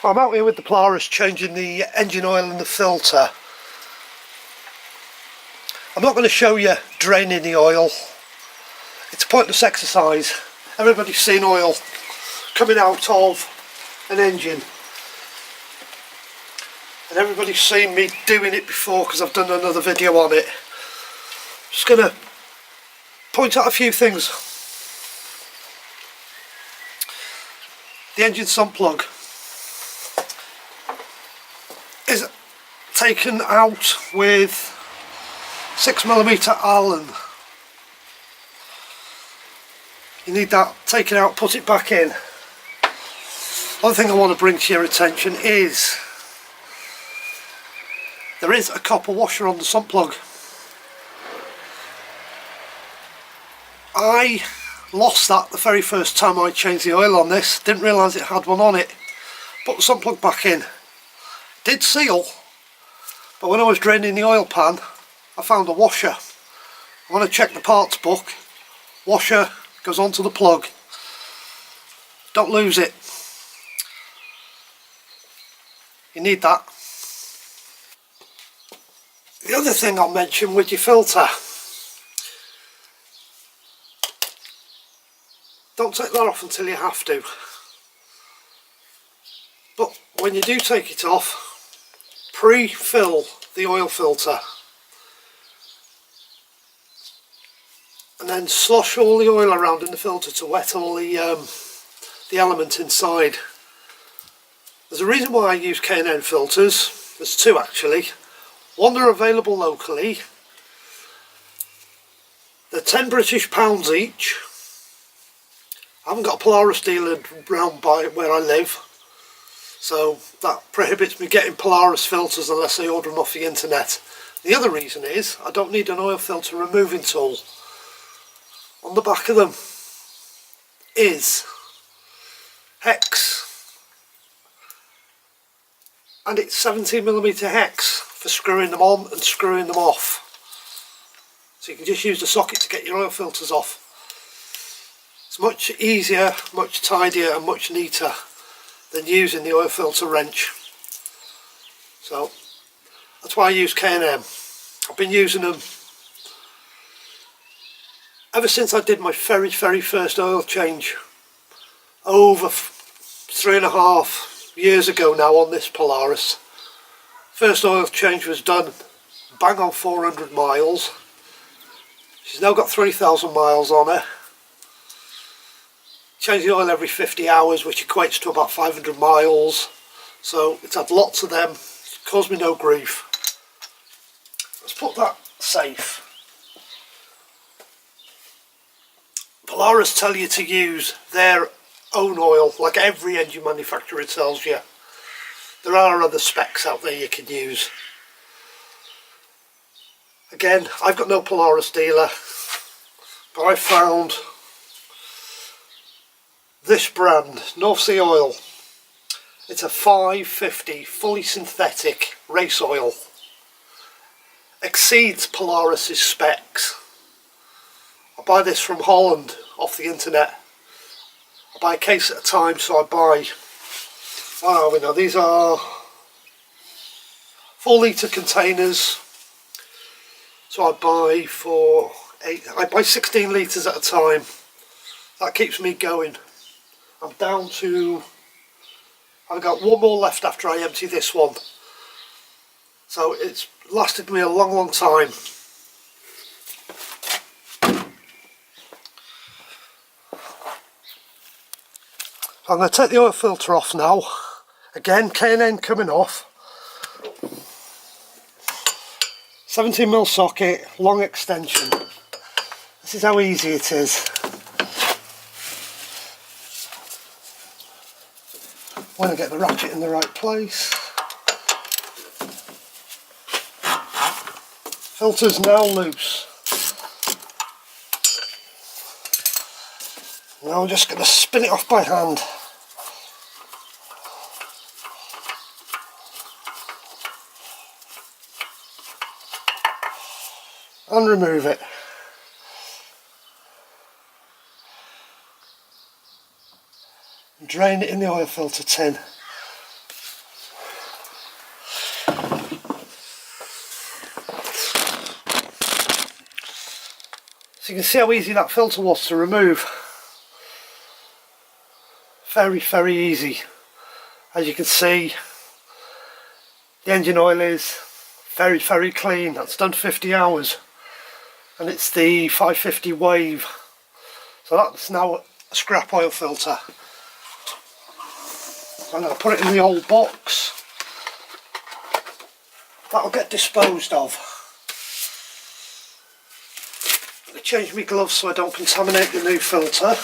I'm out here with the Polaris changing the engine oil and the filter. I'm not going to show you draining the oil. It's a pointless exercise. Everybody's seen oil coming out of an engine. And everybody's seen me doing it before because I've done another video on it. Just going to point out a few things. The engine sump plug is taken out with 6mm Allen. You need that taken out, put it back in. One thing I want to bring to your attention is there is a copper washer on the sump plug. I lost that the very first time I changed the oil on this. Didn't realise it had one on it. Put the sump plug back in. Did seal, but when I was draining the oil pan I found a washer. When I checked the parts book, washer goes onto the plug. Don't lose it. You need that. The other thing I'll mention with your filter, don't take that off until you have to. But when you do take it off, pre-fill the oil filter and then slosh all the oil around in the filter to wet all the element inside. There's a reason why I use K&N filters. There's two actually. One, they're available locally. They're £10 each. I haven't got a Polaris dealer round by where I live, so that prohibits me getting Polaris filters unless I order them off the internet. The other reason is I don't need an oil filter removing tool. On the back of them is hex, and it's 17mm hex for screwing them on and screwing them off. So you can just use the socket to get your oil filters off. It's much easier, much tidier and much neater than using the oil filter wrench. So that's why I use K&M. I've been using them ever since I did my very first oil change over 3.5 years ago now on this Polaris. First oil change was done bang on 400 miles. She's now got 3,000 miles on her. Change the oil every 50 hours, which equates to about 500 miles. So it's had lots of them. It's caused me no grief. Let's put that safe. Polaris tell you to use their own oil, like every engine manufacturer tells you. There are other specs out there you can use. Again, I've got no Polaris dealer, but I found this brand, North Sea Oil. It's a 550 fully synthetic race oil. Exceeds Polaris's specs. I buy this from Holland off the internet. I buy a case at a time, so I buy, what are we now, these are 4 litre containers, so I buy 16 litres at a time. That keeps me going. I'm down to, I've got one more left after I empty this one, so it's lasted me a long time. So I'm going to take the oil filter off now. Again, K&N coming off. 17mm socket, long extension. This is how easy it is. When I get the ratchet in the right place. Filter's now loose. Now I'm just going to spin it off by hand. And remove it. And drain it in the oil filter tin. you can see how easy that filter was to remove. Very, very easy. As you can see, the engine oil is very, very clean. That's done 50 hours. And it's the 550 Wave. So that's now a scrap oil filter. So I'm going to put it in the old box. That'll get disposed of. I'm going to change my gloves so I don't contaminate the new filter.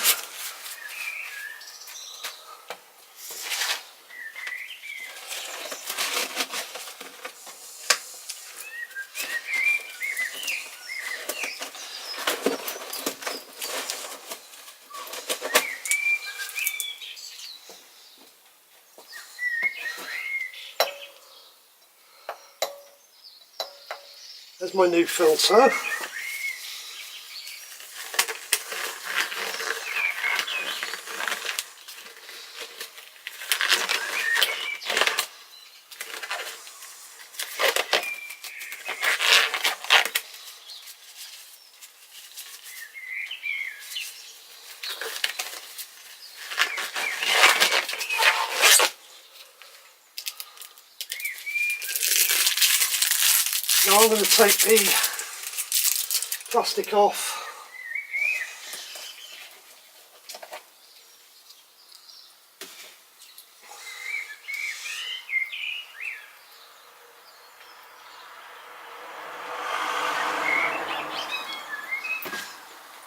There's my new filter. Now I'm going to take the plastic off.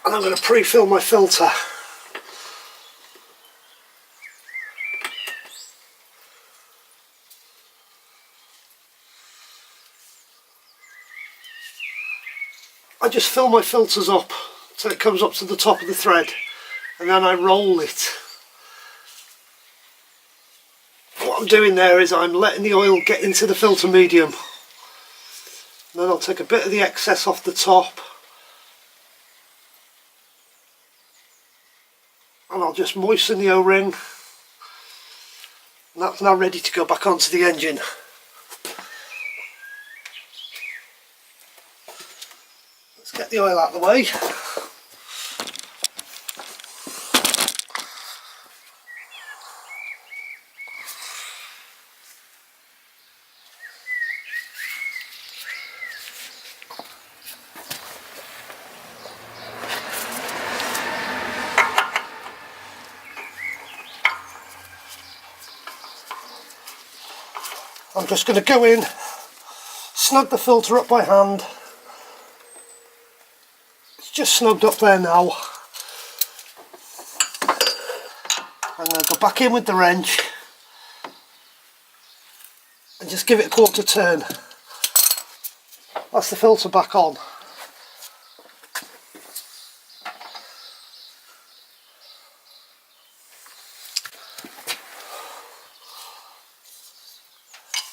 And I'm going to pre-fill my filter. I just fill my filters up till it comes up to the top of the thread, and then I roll it. What I'm doing there is I'm letting the oil get into the filter medium. And then I'll take a bit of the excess off the top, and I'll just moisten the O-ring, and that's now ready to go back onto the engine. Get the oil out of the way. I'm just going to go in, snug the filter up by hand. Just snugged up there now. I'm going to go back in with the wrench and just give it a quarter turn. That's the filter back on.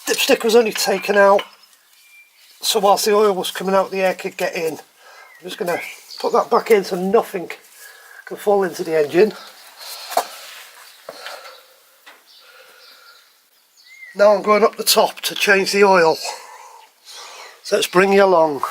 Dipstick was only taken out so whilst the oil was coming out the air could get in. I'm just going to put that back in so nothing can fall into the engine. Now I'm going up the top to change the oil. So let's bring you along.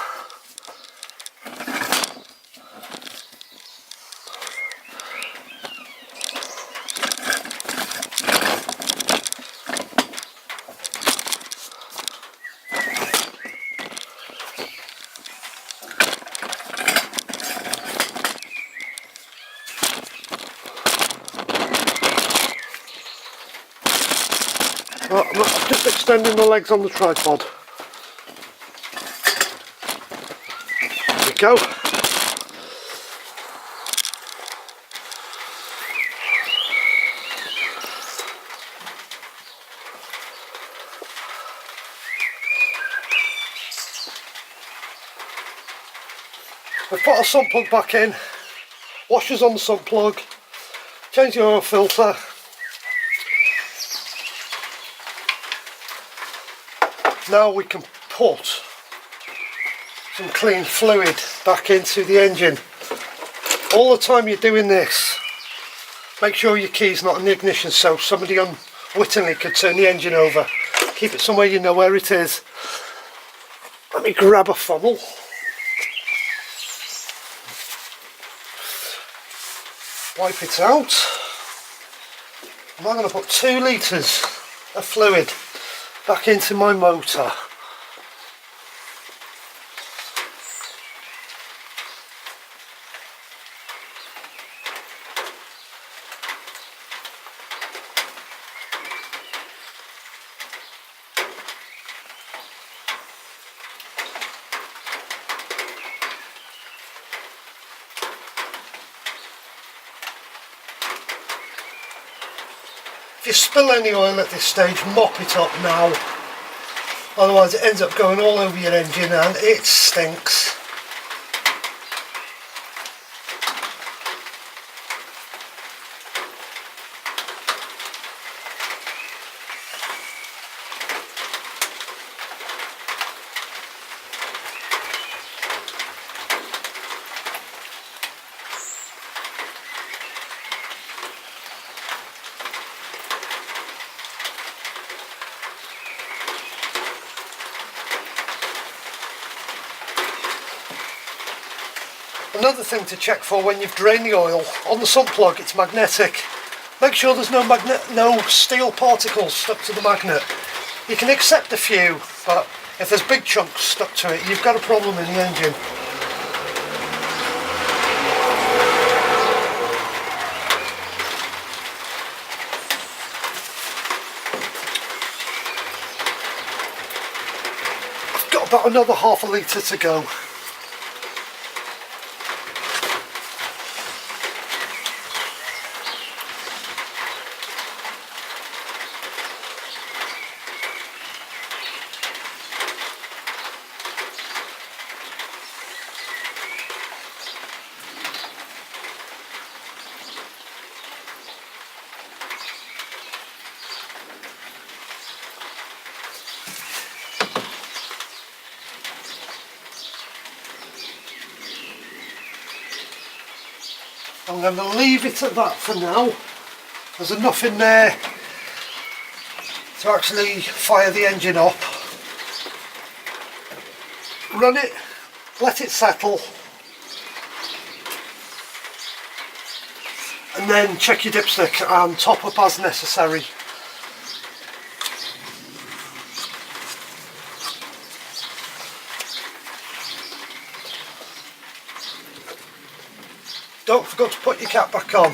Well, I'm just extending the legs on the tripod. There we go. We've put our sump plug back in, washers on the sump plug, change the oil filter. Now we can put some clean fluid back into the engine. All the time you're doing this, make sure your key's not in the ignition so somebody unwittingly could turn the engine over. Keep it somewhere you know where it is. Let me grab a funnel. wipe it out. And I'm going to put 2 litres of fluid back into my motor. If you spill any oil at this stage, mop it up now, otherwise it ends up going all over your engine and it stinks. Another thing to check for when you've drained the oil, on the sump plug it's magnetic. Make sure there's no steel particles stuck to the magnet. You can accept a few, but if there's big chunks stuck to it, you've got a problem in the engine. I've got about another ½ litre to go. I'm going to leave it at that for now. There's enough in there to actually fire the engine up. Run it, let it settle, and then check your dipstick and top up as necessary. Don't forget to put your cap back on.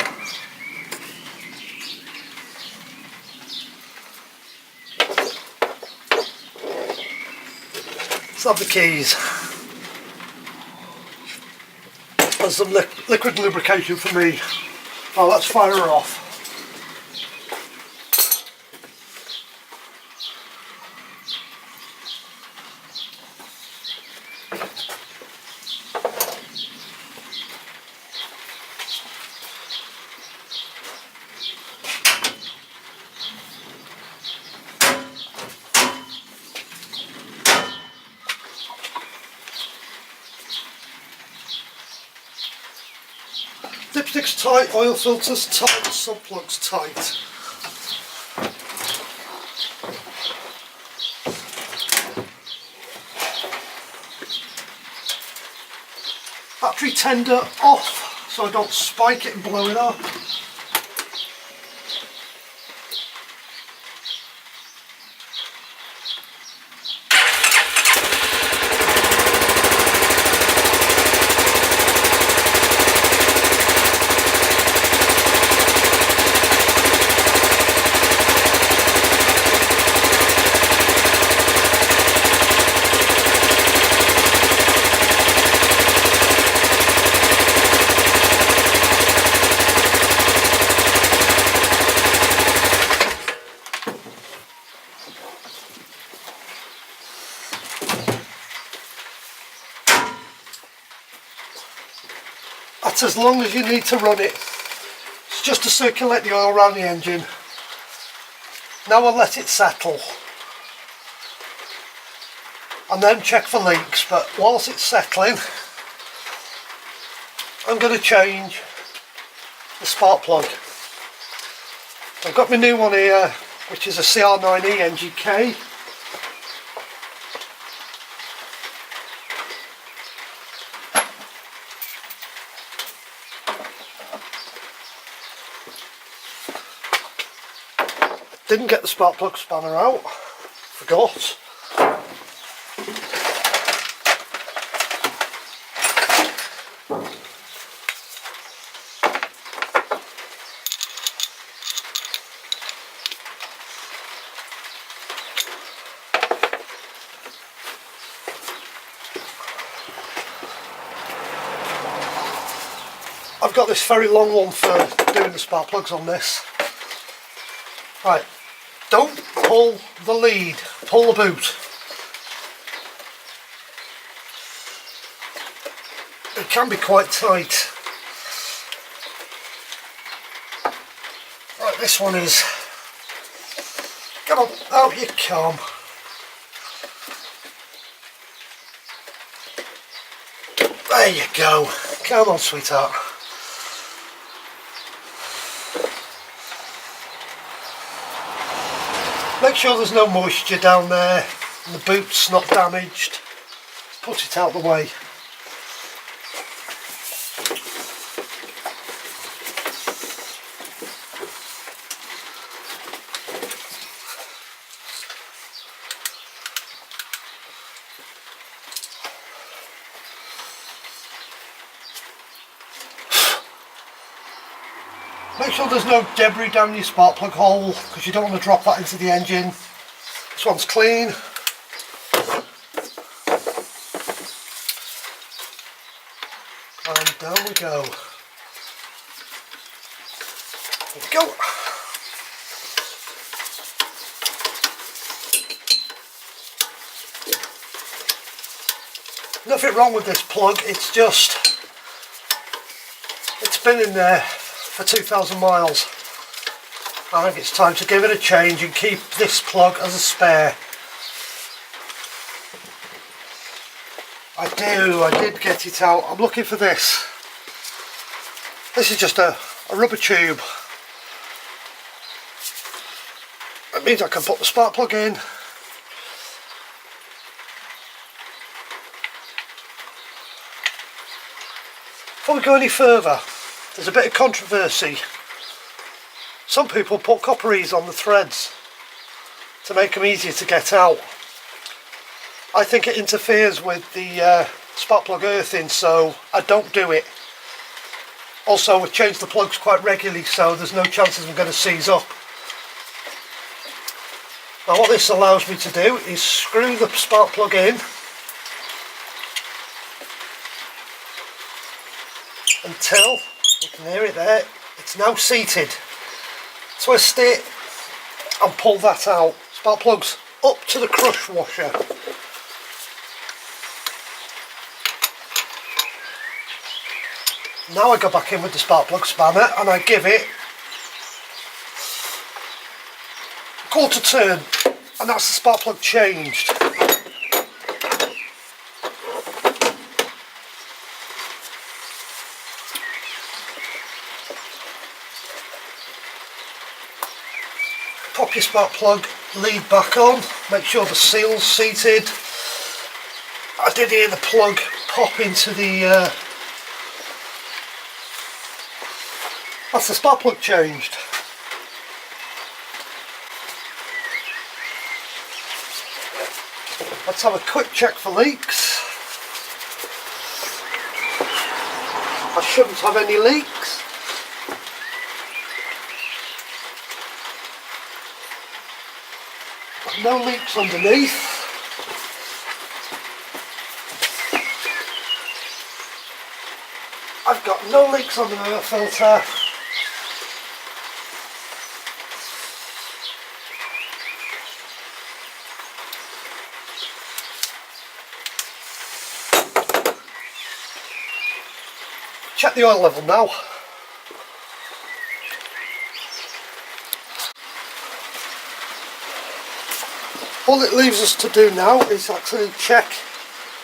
Let's have the keys. There's some liquid lubrication for me. Oh, let's fire her off. Dipstick's tight, oil filter's tight, sump plug's tight. Battery tender off so I don't spike it and blow it up. That's as long as you need to run it. It's just to circulate the oil around the engine. Now I'll let it settle and then check for leaks, but whilst it's settling I'm going to change the spark plug. I've got my new one here, which is a CR9E NGK. Didn't get the spark plug spanner out, forgot. I've got this very long one for doing the spark plugs on this. Right, don't pull the lead, pull the boot. It can be quite tight. Right, this one is. Come on, out you come. There you go. Come on, sweetheart. Make sure there's no moisture down there and the boot's not damaged. Put it out the way. Make sure there's no debris down your spark plug hole because you don't want to drop that into the engine. This one's clean. And down we go. There we go. Nothing wrong with this plug, it's been in there for 2,000 miles. I think it's time to give it a change and keep this plug as a spare. I did get it out. I'm looking for this. This is just a rubber tube. That means I can put the spark plug in. Before we go any further, there's a bit of controversy. Some people put copperies on the threads to make them easier to get out. I think it interferes with the spark plug earthing, so I don't do it. Also, we change the plugs quite regularly, so there's no chances I'm going to seize up. Now what this allows me to do is screw the spark plug in until, you can hear it there, it's now seated. Twist it and pull that out. Spark plugs up to the crush washer. Now I go back in with the spark plug spanner and I give it a quarter turn, and that's the spark plug changed. Pop your spark plug lead back on, make sure the seal's seated. I did hear the plug pop into the that's the spark plug changed. Let's have a quick check for leaks. I shouldn't have any leaks. No leaks underneath. I've got no leaks on the air filter. Check the oil level now. All it leaves us to do now is actually check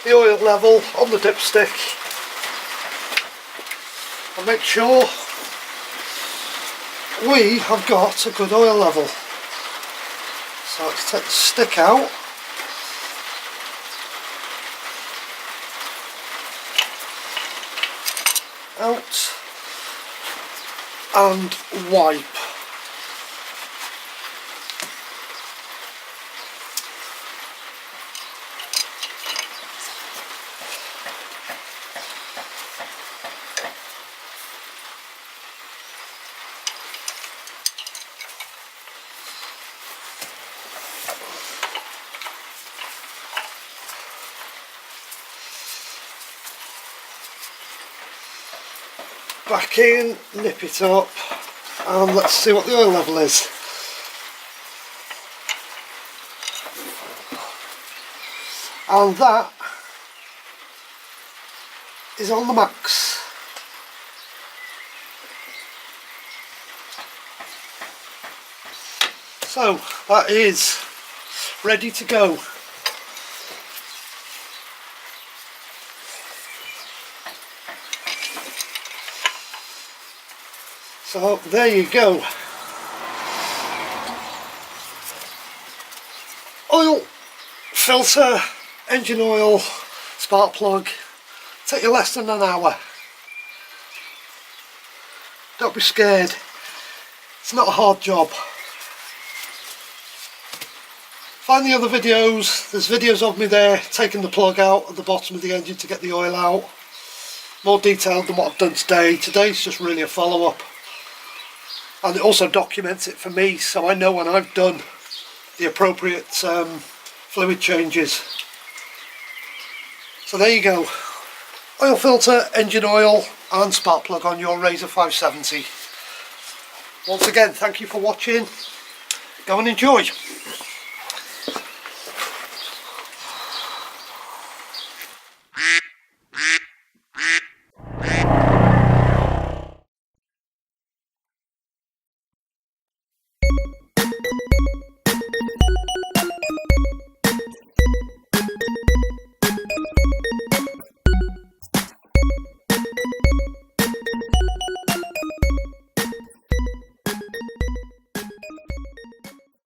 the oil level on the dipstick and make sure we have got a good oil level. So let's take the stick out. Out and wipe. back in, nip it up, and let's see what the oil level is. And that is on the max. So that is ready to go. So there you go. Oil, filter, engine oil, spark plug. Take you less than an hour. Don't be scared. It's not a hard job. Find the other videos. There's videos of me there taking the plug out at the bottom of the engine to get the oil out. More detailed than what I've done today. Today's just really a follow-up. And it also documents it for me, so I know when I've done the appropriate fluid changes. So there you go. Oil filter, engine oil and spark plug on your Razor 570. Once again, thank you for watching. Go and enjoy.